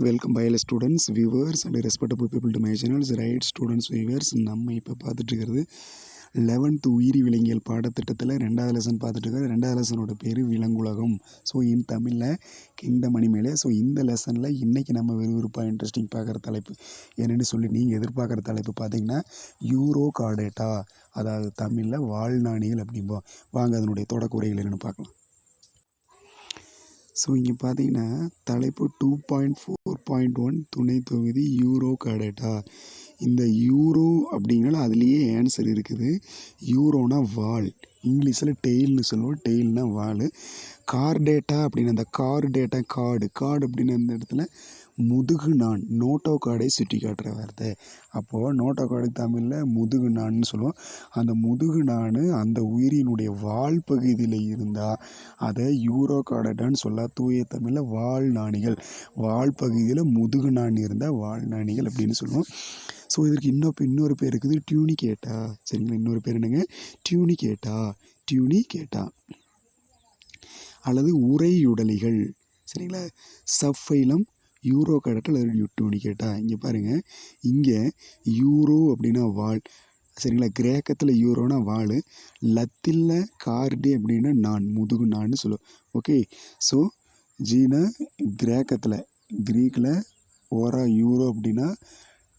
Welcome பயல students, viewers and respectable people to my channels. Right students, viewers, நம்ம இப்போ பார்த்துட்டு இருக்கிறது 11th உயிரி விலங்கியல் பாடத்திட்டத்தில் 2வது லெசன் பார்த்துட்டு இருக்கிறது. 2வது லெசனோட பேர் விலங்குலகம். ஸோ இன் தமிழில் கிங்டம் அனிமேலே. ஸோ இந்த லெசனில் இன்றைக்கி நம்ம விறுவிறுப்பாக இன்ட்ரெஸ்டிங் பார்க்குற தலைப்பு என்னென்னு சொல்லி நீங்கள் எதிர்பார்க்குற தலைப்பு பார்த்தீங்கன்னா யூரோ கார்டேட்டா, அதாவது தமிழில் வாழ்நாணிகள் அப்படிம்போம். வாங்க அதனுடைய தொடக்க உரைகள் என்னென்னு பார்க்கலாம். ஸோ இங்கே பார்த்தீங்கன்னா தலைப்பு 2.4.1 துணை தொகுதி யூரோ கார்டேட்டா. இந்த யூரோ அப்படிங்கிற அதுலேயே ஆன்சர் இருக்குது. யூரோனா வால், இங்கிலீஷில் டெய்ல்னு சொல்லுவோம். டெய்ல்னா வால். கார்டேட்டா அப்படின்னு அந்த கார்டேட்டா கார்டு அப்படின்னு அந்த இடத்துல முதுகு நான், நோட்டோ கார்டை சுட்டி காட்டுற வார்த்தை. அப்போது நோட்டோ கார்டு தமிழில் முதுகு நான்னு சொல்லுவோம். அந்த முதுகு நான் அந்த உயிரினுடைய வால் பகுதியில் இருந்தால் அதை யூரோ கார்டேட்டான்னு சொல்ல. தூய தமிழில் வாழ்நாணிகள், வால் பகுதியில் முதுகு நான் இருந்தால் வாழ்நாணிகள் அப்படின்னு சொல்லுவோம். ஸோ இதற்கு இன்னொரு பேர் இருக்குது, டியூனிகேட்டா. சரிங்களா, இன்னொரு பேர் என்னங்க, டியூனிகேட்டா அல்லது உரையுடலிகள். சரிங்களா, சஃபைலம் யூரோ கார்டேட்டா அல்லது டியூனிகேட்டா. இங்கே பாருங்கள், இங்கே யூரோ அப்படின்னா வால். சரிங்களா, கிரேக்கத்தில் யூரோனா வால், லத்தினில் கார்டே அப்படின்னா நான், முதுகு நான்னு சொல்லுவோம். ஓகே, ஸோ ஜீனா க்ரீக்கில் ஓரா யூரோ அப்படின்னா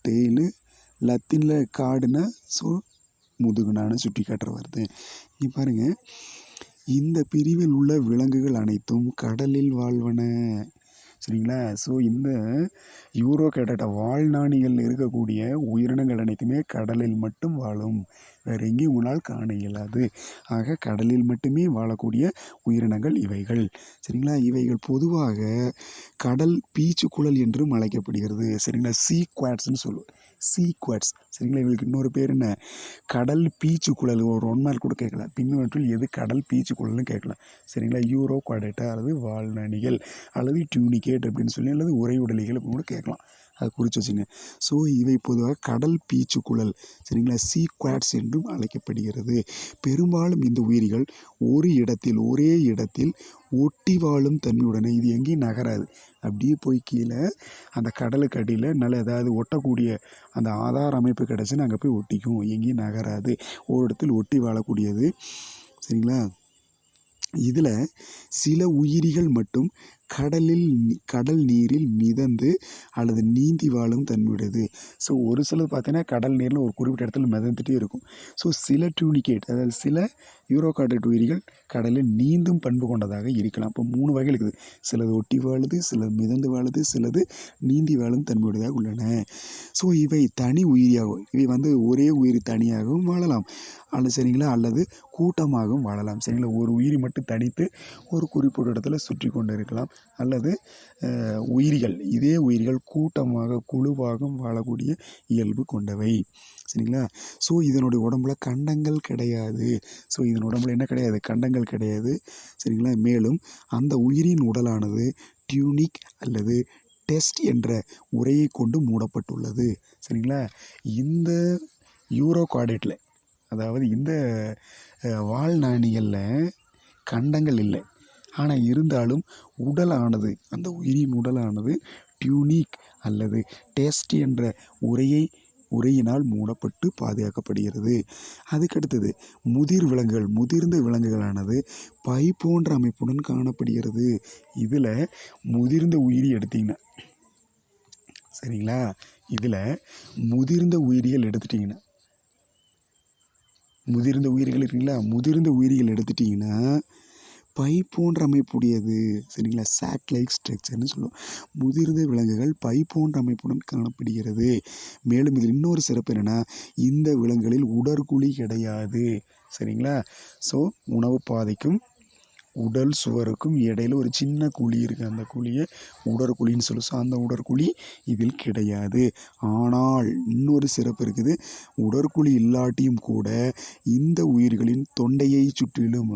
டெய்லு, லத்தினில் கார்டுனா ஸோ முதுகு நான்னு சுட்டி காட்டுற வருது. இங்கே பாருங்கள், இந்த பிரிவில் உள்ள விலங்குகள் அனைத்தும் கடலில் வாழ்வன. சரிங்களா, ஸோ இந்த யூரோ கார்டேட்டா வாழ்நாணிகள் இருக்கக்கூடிய உயிரினங்கள் அனைத்துமே கடலில் மட்டும் வாழும், வேறு எங்கேயும் உங்களால் காண இயலாது. ஆக கடலில் மட்டுமே வாழக்கூடிய உயிரினங்கள் இவைகள். சரிங்களா, இவைகள் பொதுவாக கடல் பீச்சுக்குழல் என்றும் அழைக்கப்படுகிறது. சரிங்களா, சீக்வாட்ஸ்ன்னு சொல்லுவோம், சீக்வாட்ஸ். சரிங்களா, இவங்களுக்கு இன்னொரு பேர் என்ன, கடல் பீச்சுக்குழல். ஒரு 1 மார்க் கூட கேட்கலாம், பின்னவற்றில் எது கடல் பீச்சுக்குழல்னு கேட்கலாம். சரிங்களா, யூரோ கார்டேட்டா அல்லது வாழ்நாணிகள் அல்லது டியூனிகேட் அப்படின்னு சொல்லி, அல்லது உரையுடலிகள் அப்படின்னு கூட கேட்கலாம். அதை குறித்து வச்சுங்க. ஸோ இவை பொதுவாக கடல் பீச்சுக்குழல், சரிங்களா, சீக்வாட்ஸ் என்றும் அழைக்கப்படுகிறது. பெரும்பாலும் இந்த உயிரிகள் ஒரே இடத்தில் ஒட்டி வாழும் தன்மையுடனே, இது எங்கேயும் நகராது, அப்படியே போய் கீழே அந்த கடலுக்கு அடியில் நல்ல ஏதாவது ஒட்டக்கூடிய அந்த ஆதார அமைப்பு கிடச்சுன்னு அங்கே போய் ஒட்டிக்கும், எங்கேயும் நகராது, ஒரு இடத்தில் ஒட்டி வாழக்கூடியது. சரிங்களா, இதில் சில உயிரிகள் மட்டும் கடல் நீரில் மிதந்து அல்லது நீந்தி வாழும் தன்மையுடையது. ஸோ ஒரு சிலது பார்த்தீங்கன்னா கடல் நீரில் ஒரு குறிப்பிட்ட இடத்துல மிதந்துகிட்டே இருக்கும். ஸோ சில டியூனிகேட், அதாவது சில யூரோ கார்டேட் உயிரிகள் கடலில் நீந்தும் பண்பு கொண்டதாக இருக்கலாம். இப்போ 3 வகைகள் இருக்குது. சிலது ஒட்டி வாழுது, சிலது மிதந்து வாழுது, சிலது நீந்தி வாழும் தன்மையுடையதாக உள்ளன. ஸோ இவை தனி உயிரியாகும், இவை ஒரே உயிரி தனியாகவும் வாழலாம் அல்லது சரிங்களா, அல்லது கூட்டமாகவும் வாழலாம். சரிங்களா, ஒரு உயிரி மட்டும் தனித்து ஒரு குறிப்பிட்ட இடத்துல சுற்றி கொண்டு இருக்கலாம், அல்லது இதே உயிரிகள் கூட்டமாக குழுவாகவும் வாழக்கூடிய இயல்பு கொண்டவை. சரிங்களா, ஸோ இதனுடைய உடம்புல கண்டங்கள் கிடையாது. ஸோ இதன் உடம்புல என்ன கிடையாது, கண்டங்கள் கிடையாது. சரிங்களா, மேலும் அந்த உயிரின் உடலானது டியூனிக் அல்லது டெஸ்ட் என்ற உரையை கொண்டு மூடப்பட்டுள்ளது. சரிங்களா, இந்த யூரோ கார்டேட்டில், அதாவது இந்த வாழ்நாணிகளில் கண்டங்கள் இல்லை. ஆனால் இருந்தாலும் உடலானது, அந்த உயிரின் உடலானது டியூனிக் அல்லது டெஸ்ட் என்ற உரையினால் மூடப்பட்டு பாதுகாக்கப்படுகிறது. அதுக்கடுத்தது முதிர்ந்த விலங்குகளானது பை போன்ற அமைப்புடன் காணப்படுகிறது. இதில் முதிர்ந்த உயிரி எடுத்திங்கன்னா, சரிங்களா, இதில் முதிர்ந்த உயிரிகள் எடுத்துட்டிங்கன்னா, முதிர்ந்த உயிரிகள் எடுத்துட்டிங்கன்னா பை போன்ற அமைப்புடையது. சரிங்களா, சாக் லைக் ஸ்ட்ரக்சர்னு சொல்லுவோம். முதிர்ந்த விலங்குகள் பை போன்ற அமைப்புடன் காணப்படுகிறது. மேலும் இதில் இன்னொரு சிறப்பு என்னென்னா, இந்த விலங்குகளில் உடற்குழி கிடையாது. சரிங்களா, ஸோ உணவு பாதைக்கும் உடல் சுவருக்கும் இடையில் ஒரு சின்ன குழி இருக்குது, அந்த குழியை உடற்குழின்னு சொல்லுவோம். ஸோ அந்த உடற்குழி இதில் கிடையாது. ஆனால் இன்னொரு சிறப்பு இருக்குது, உடற்குழி இல்லாட்டியும் கூட இந்த உயிர்களின் தொண்டையை சுற்றிலும்,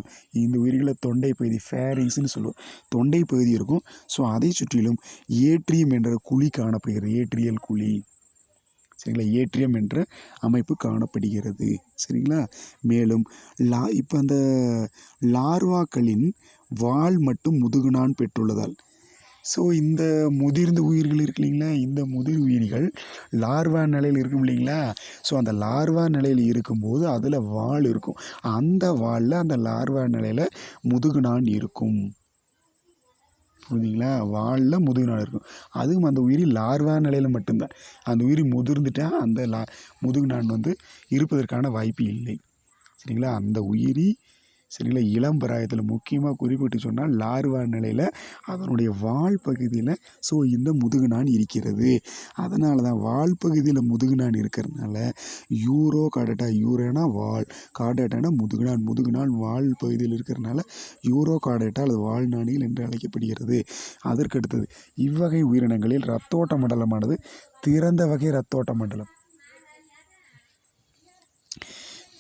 இந்த உயிர்களை தொண்டை பகுதி ஃபேரிங்ஸ்ன்னு சொல்லுவோம், தொண்டை பகுதி இருக்கும். ஸோ அதை சுற்றிலும் ஏட்ரியம் என்ற குழி காணப்படுகிறது, ஏட்ரியல் குழி. சரிங்களா, ஏட்ரியம் என்ற அமைப்பு காணப்படுகிறது. சரிங்களா, மேலும் இப்போ அந்த லார்வாக்களின் வால் மட்டும் முதுகுநான் பெற்றுள்ளதால், ஸோ இந்த முதிர்ந்த உயிர்கள் இருக்கு இல்லைங்களா, இந்த முதிர் உயிரிகள் லார்வா நிலையில் இருக்கும் இல்லைங்களா. ஸோ அந்த லார்வா நிலையில் இருக்கும்போது அதில் வால் இருக்கும். அந்த வாலில் அந்த லார்வா நிலையில் முதுகுநான் இருக்கும். புரியுதுங்களா? வாலில் முதுகுநான் இருக்கும். அதுவும் அந்த உயிரி லார்வா நிலையில் மட்டும்தான். அந்த உயிரி முதிர்ந்துட்டால் அந்த முதுகுநான் வந்து இருப்பதற்கான வாய்ப்பு இல்லை. சரிங்களா? அந்த உயிரி சரிங்களா இளம் பிராயத்தில் முக்கியமாக குறிப்பிட்டு சொன்னால் லார்வா நிலையில் அதனுடைய வால் பகுதியில் ஸோ இந்த முதுகுநான் இருக்கிறது. அதனால தான் வால் பகுதியில் முதுகுநான் இருக்கிறதுனால யூரோ கார்டேட்டா, யூரோனா வால், கார்டேட்டானா முதுகுநான், முதுகுநான் வால் பகுதியில் இருக்கிறதுனால யூரோ கார்டேட்டா அல்லது வாழ்நாணிகள் என்று அழைக்கப்படுகிறது. அதற்கடுத்தது இவ்வகை உயிரினங்களில் இரத்தோட்ட மண்டலமானது திறந்த வகை இரத்தோட்ட மண்டலம்.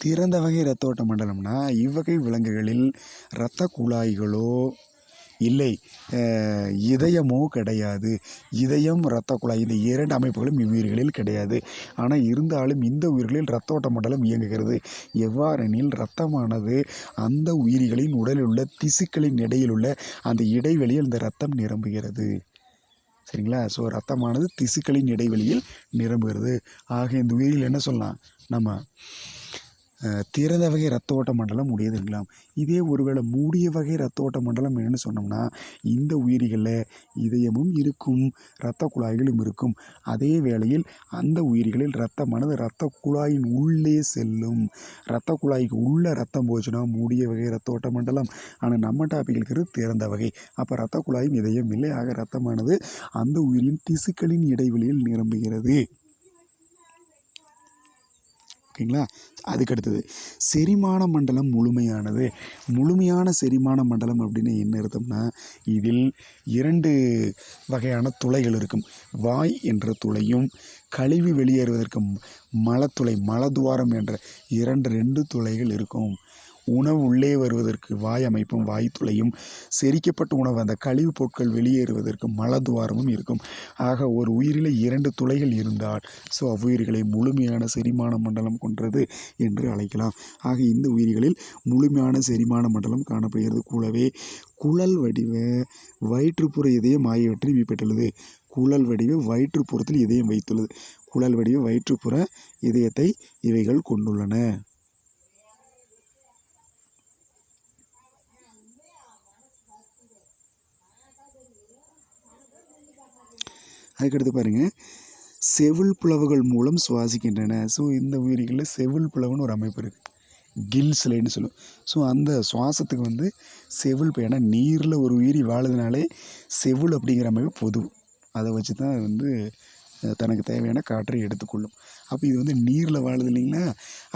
திறந்த வகை இரத்தோட்ட மண்டலம்னா இவ்வகை விலங்குகளில் இரத்த குழாய்களோ இல்லை இதயமோ கிடையாது. இதயம் இரத்த குழாய் இந்த இரண்டு அமைப்புகளும் இவ்வுயிர்களில் கிடையாது. ஆனால் இருந்தாலும் இந்த உயிர்களில் இரத்தோட்ட மண்டலம் இயங்குகிறது. எவ்வாறெனில் இரத்தமானது அந்த உயிரிகளின் உடலில் உள்ள திசுக்களின் இடையில் உள்ள அந்த இடைவெளியில் இந்த இரத்தம் நிரம்புகிறது. சரிங்களா? ஸோ இரத்தமானது திசுக்களின் இடைவெளியில் நிரம்புகிறது. ஆக இந்த உயிரில் என்ன சொல்லலாம், நம்ம திறந்த வகை இரத்த ஓட்ட மண்டலம் உடையது இருக்கலாம். இதே ஒருவேளை மூடிய வகை இரத்த ஓட்ட மண்டலம் என்னென்னு சொன்னோம்னா இந்த உயிரிகளில் இதயமும் இருக்கும், இரத்த குழாய்களும் இருக்கும். அதே வேளையில் அந்த உயிரிகளில் இரத்தமானது இரத்த குழாயின் உள்ளே செல்லும். இரத்த குழாய்க்கு உள்ள ரத்தம் போச்சுன்னா மூடிய வகை இரத்த ஓட்ட மண்டலம். ஆனால் நம்ம டாபிக் இருக்கிறது திறந்த வகை. அப்போ இரத்த குழாயும் இதயம் இல்லை. ஆக இரத்தமானது அந்த உயிரின் திசுக்களின் இடைவெளியில் நிரம்புகிறது. ஓகேங்களா? அதுக்கடுத்தது செரிமான மண்டலம் முழுமையானது. முழுமையான செரிமான மண்டலம் அப்படின்னு என்ன அர்த்தம்னா இதில் 2 வகையான துளைகள் இருக்கும். வாய் என்ற துளையும் கழிவு வெளியேறுவதற்கு மலத்துளை மலதுவாரம் என்ற 2 துளைகள் இருக்கும். உணவு உள்ளே வருவதற்கு வாய் அமைப்பும் வாய் துளையும், செரிக்கப்பட்ட உணவு அந்த கழிவுப் பொருட்கள் வெளியேறுவதற்கு மலதுவாரமும் இருக்கும். ஆக ஒரு உயிரில் 2 துளைகள் இருந்தால் ஸோ அவ்வுயிர்களை முழுமையான செரிமான மண்டலம் கொன்றது என்று அழைக்கலாம். ஆக இந்த உயிரிகளில் முழுமையான செரிமான மண்டலம் காணப்படுகிறது. கூடவே குழல் வடிவ வயிற்றுப்புற இதயம் ஆகியவற்றை பெற்றுள்ளது. குழல் வடிவ வயிற்றுப்புறத்தில் இதயம் வைத்துள்ளது. குழல் வடிவ வயிற்றுப்புற இதயத்தை இவைகள் கொண்டுள்ளன. அதுக்கடுத்து பாருங்கள், செவில் பிளவுகள் மூலம் சுவாசிக்கின்றன. ஸோ இந்த உயிரிகளில் செவில் பிளவுன்னு ஒரு அமைப்பு இருக்குது, கில்ஸ்லைன்னு சொல்லுவோம். ஸோ அந்த சுவாசத்துக்கு வந்து செவில், ஏன்னா நீரில் ஒரு உயிரி வாழுதுனாலே செவில் அப்படிங்கிற அமைப்பு பொது, அதை வச்சு தான் வந்து தனக்கு தேவையான காற்றை எடுத்துக்கொள்ளும். அப்போ இது வந்து நீரில் வாழுது இல்லைங்களா.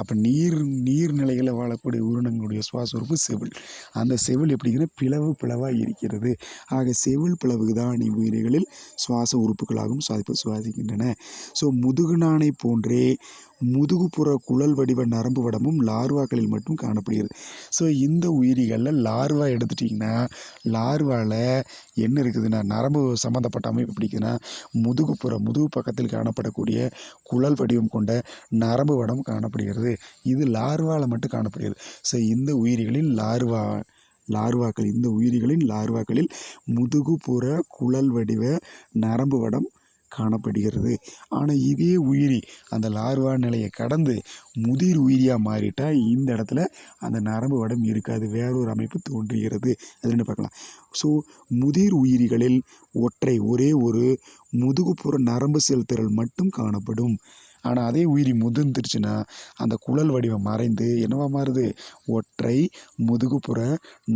அப்போ நீர்நிலைகளில் வாழக்கூடிய உயிரினங்களுடைய சுவாச உறுப்பு செவில். அந்த செவில் எப்படிங்கிற பிளவாக இருக்கிறது. ஆக செவில் பிளவு தான் இவ்வுயிரிகளில் சுவாச உறுப்புகளாகவும் சுவாசிக்கின்றன. ஸோ முதுகுநானை போன்றே முதுகுப்புற குழல் வடிவ நரம்பு வடமும் லார்வாக்களில் மட்டும் காணப்படுகிறது. ஸோ இந்த உயிரிகளில் லார்வா எடுத்துட்டிங்கன்னா லார்வாவில் என்ன இருக்குதுன்னா நரம்பு சம்மந்தப்பட்ட அமைப்பு பிடிக்குதுன்னா முதுகு பக்கத்தில் காணப்படக்கூடிய குழல் வடிவம் கொண்ட நரம்பு வடம் காணப்படுகிறது. இது லார்வாவில் மட்டும் காணப்படுகிறது. ஸோ இந்த உயிரிகளில் லார்வாக்கள் இந்த உயிரிகளின் லார்வாக்களில் முதுகுப்புற குழல் வடிவ நரம்பு வடம் காணப்படுகிறது. ஆனால் இதே உயிரி அந்த லார்வா நிலையை கடந்து முதிர் உயிரியாக மாறிட்டால் இந்த இடத்துல அந்த நரம்பு வடம் இருக்காது, வேறொரு அமைப்பு தோன்றுகிறது. அதுன்னு பார்க்கலாம். ஸோ முதிர் உயிரிகளில் ஒரே ஒரு முதுகுப்புற நரம்பு செல் திரள் மட்டும் காணப்படும். ஆனால் அதே உயிரி முதிர்ந்துருச்சுன்னா அந்த குழல் வடிவம் மறைந்து என்னவா மாறுது, ஒற்றை முதுகுப்புற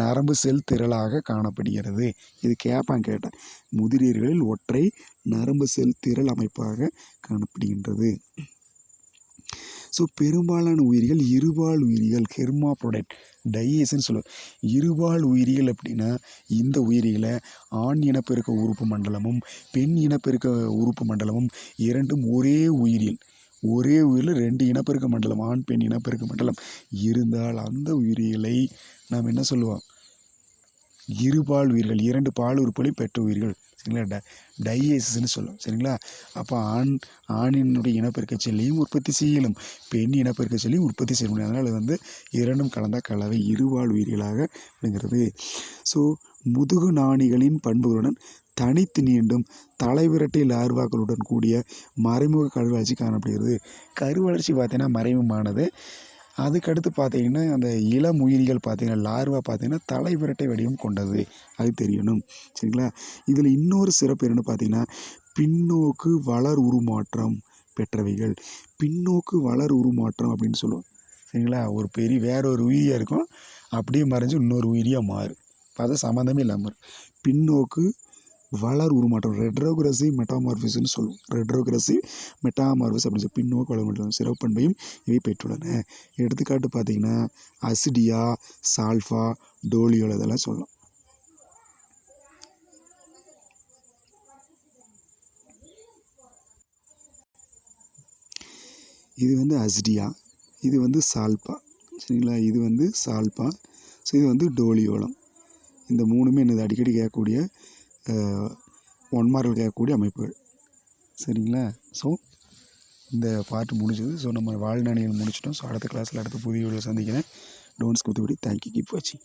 நரம்பு செல் திரளாக காணப்படுகிறது. இது கேட்டேன். முதிரியர்களில் ஒற்றை நரம்பு செல் திரள் அமைப்பாக காணப்படுகின்றது. ஸோ பெரும்பாலான உயிரிகள் இருபால் உயிரிகள், ஹெர்மாப்ரோடைட் டையேஸ்ன்னு சொல்லுவோம். இருபால் உயிரிகள் அப்படின்னா இந்த உயிரிகளை ஆண் இனப்பெருக்க உறுப்பு மண்டலமும் பெண் இனப்பெருக்க உறுப்பு மண்டலமும் இரண்டும் ஒரே உயிரில் 2 இனப்பெருக்க மண்டலம், ஆண் பெண் இனப்பெருக்க மண்டலம் இருந்தால் அந்த உயிரிகளை நாம் என்ன சொல்லுவோம், இருபால் உயிர்கள், 2 பால் உறுப்புகளை பெற்ற உயிர்கள். சரிங்களா, டையேசஸ்ன்னு சொல்லும். சரிங்களா, அப்போ ஆணினுடைய இனப்பெருக்க செல்லியும் உற்பத்தி செய்யலும், பெண் இனப்பெருக்க செல்லியும் உற்பத்தி செய்ய முடியும். அதனால் வந்து 2ம் கலந்த கலவை இருபால் உயிர்களாக விளங்குகிறது. ஸோ முதுகு நாணிகளின் பண்புகளுடன் தனித்து நீண்டும் தலைவிரட்டை லார்வாக்களுடன் கூடிய மறைமுக கருவளர்ச்சி காணப்படுகிறது. கருவளர்ச்சி பார்த்திங்கன்னா மறைமுகமானது. அதுக்கடுத்து பார்த்திங்கன்னா அந்த இளம் உயிரிகள் பார்த்திங்கன்னா லார்வா பார்த்திங்கன்னா தலைவிரட்டை வடிவம் கொண்டது, அது தெரியணும். சரிங்களா? இதில் இன்னொரு சிறப்பு என்னென்னு பார்த்திங்கன்னா பின்னோக்கு வளர் உருமாற்றம் பெற்றவைகள். பின்னோக்கு வளர் உருமாற்றம் அப்படின்னு சொல்லுவோம். சரிங்களா? ஒரு வேற ஒரு உயிரியாக இருக்கும், அப்படியே மறைஞ்சு இன்னொரு உயிரியாக மாறும். பார்த்தா சம்மந்தமே இல்லாமல் பின்னோக்கு வளர் உருமாற்றம் ரெட்ரோகிரசிவ் மெட்டாமார்பிசம்னு சொல்லுவோம். ரெட்ரோகிரசிவ் மெட்டாமார்பிஸ் அப்படின்னு சொல்லி பின்னோக்கு வளர் மாற்றம் சிறப்பண்பையும் இவை பெற்றுள்ளன. எடுத்துக்காட்டு பார்த்திங்கன்னா அசிடியா, சால்ஃபா, டோலியோல் இதெல்லாம் சொல்லலாம். இது வந்து அசிடியா, இது வந்து சால்பா. சரிங்களா? இது வந்து சால்பா, ஸோ இது வந்து டோலியோலம். இந்த மூணுமே என்னது அடிக்கடி கேட்கக்கூடிய 1 மார்க்கில் கேட்கக்கூடிய அமைப்புகள். சரிங்களா? ஸோ இந்த பார்ட் முடிஞ்சது. ஸோ நம்ம வாழ்நாணிகள் முடிச்சிட்டோம். ஸோ அடுத்த கிளாஸில் அடுத்த புதிய வீடியோ சந்திக்கிறேன். Don't skip the video. Thank you. Keep வாட்சிங்.